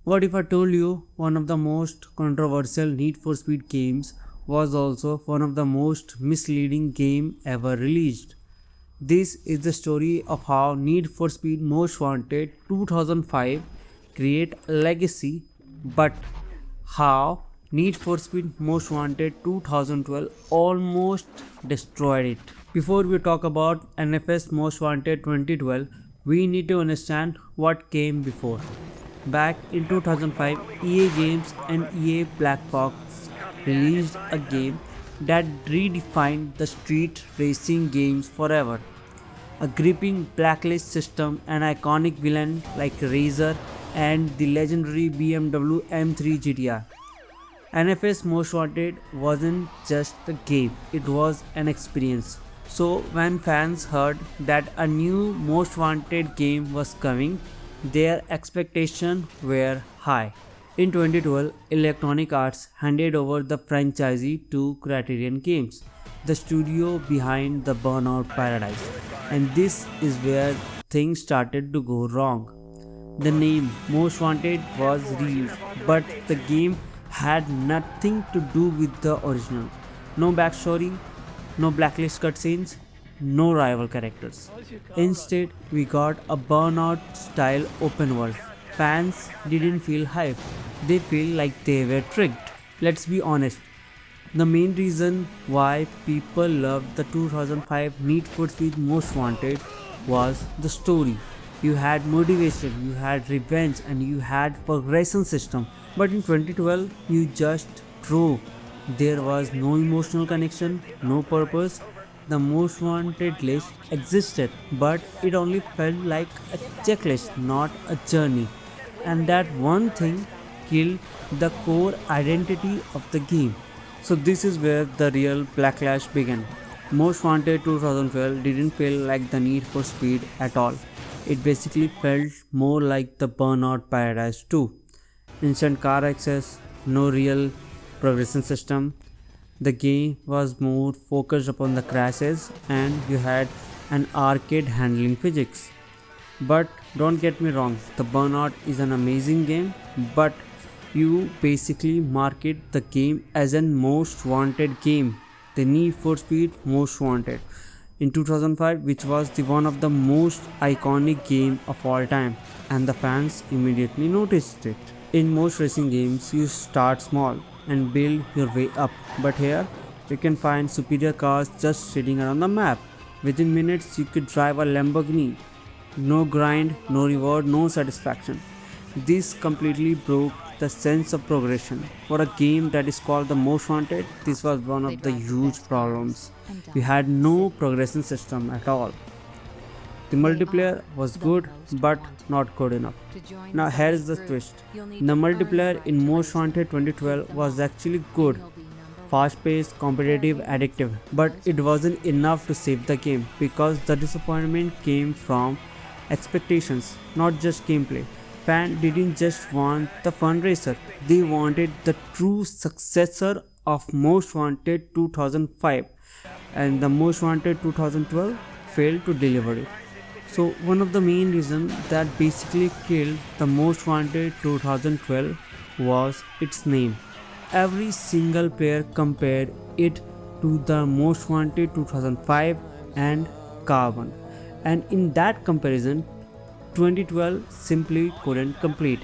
What if I told you one of the most controversial Need for Speed games was also one of the most misleading game ever released? This is the story of how Need for Speed Most Wanted 2005 create a legacy, but how Need for Speed Most Wanted 2012 almost destroyed it. Before we talk about NFS Most Wanted 2012, we need to understand what came before. Back in 2005, EA Games and EA Black Box released a game that redefined the street racing games forever. A gripping blacklist system, an iconic villain like Razor, and the legendary BMW M3 GTR. NFS Most Wanted wasn't just a game, it was an experience. So, when fans heard that a new Most Wanted game was coming, their expectations were high. In 2012, Electronic Arts handed over the franchise to Criterion Games, the studio behind the Burnout Paradise. And this is where things started to go wrong. The name Most Wanted was reused, but the game had nothing to do with the original. No backstory, no blacklist cutscenes, no rival characters. Instead, we got a Burnout style open world. Fans didn't feel hyped, they feel like they were tricked. Let's be honest. The main reason why people loved the 2005 Need for Speed Most Wanted was the story. You had motivation, you had revenge, and you had progression system. But in 2012, you just drove. There was no emotional connection, no purpose. The Most Wanted list existed, but it only felt like a checklist, not a journey. And that one thing killed the core identity of the game. So this is where the real backlash began. Most Wanted 2012 didn't feel like the Need for Speed at all. It basically felt more like the Burnout Paradise 2. Instant car access, no real progression system. The game was more focused upon the crashes and you had an arcade handling physics. But don't get me wrong, the Burnout is an amazing game, but you basically market the game as a most wanted game, the Need for Speed Most Wanted in 2005, which was the one of the most iconic game of all time, and the fans immediately noticed it. In most racing games, you start small and build your way up, but here you can find superior cars just sitting around the map. Within minutes, you could drive a Lamborghini. No grind, no reward, no satisfaction. This completely broke the sense of progression. For a game that is called the Most Wanted, this was one of the huge problems. We had no progression system at all. The multiplayer was good, but not good enough. Now here's the twist. The multiplayer in Most Wanted 2012 was actually good, fast-paced, competitive, addictive, but it wasn't enough to save the game because the disappointment came from expectations, not just gameplay. Fans didn't just want the fun racer, they wanted the true successor of Most Wanted 2005, and the Most Wanted 2012 failed to deliver it. So one of the main reasons that basically killed the Most Wanted 2012 was its name. Every single player compared it to the Most Wanted 2005 and Carbon, and in that comparison 2012 simply couldn't complete.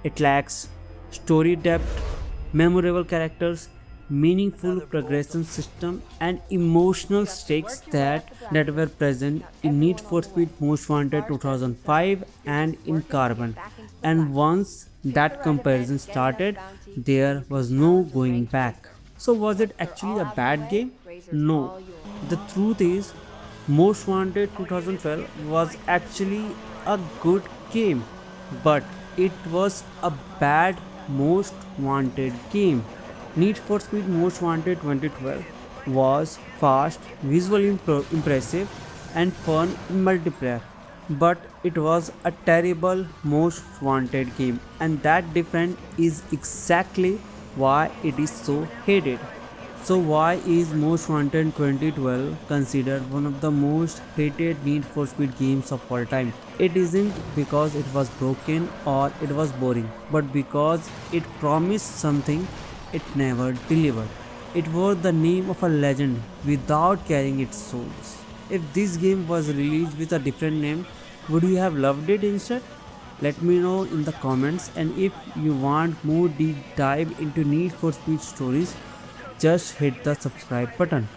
It lacks story depth, memorable characters, meaningful progression system, and emotional stakes that were present in Need for Speed Most Wanted 2005 and in Carbon. And once that comparison started, there was no going back. So was it actually a bad game? No. The truth is, Most Wanted 2012 was actually a good game, but it was a bad Most Wanted game. Need for Speed Most Wanted 2012 was fast, visually impressive, and fun in multiplayer, but it was a terrible Most Wanted game, and that difference is exactly why it is so hated. So why is Most Wanted 2012 considered one of the most hated Need for Speed games of all time? It isn't because it was broken or it was boring, but because it promised something it never delivered. It was the name of a legend without carrying its souls. If this game was released with a different name, would you have loved it instead? Let me know in the comments, and if you want more deep dive into Need for Speed stories, just hit the subscribe button.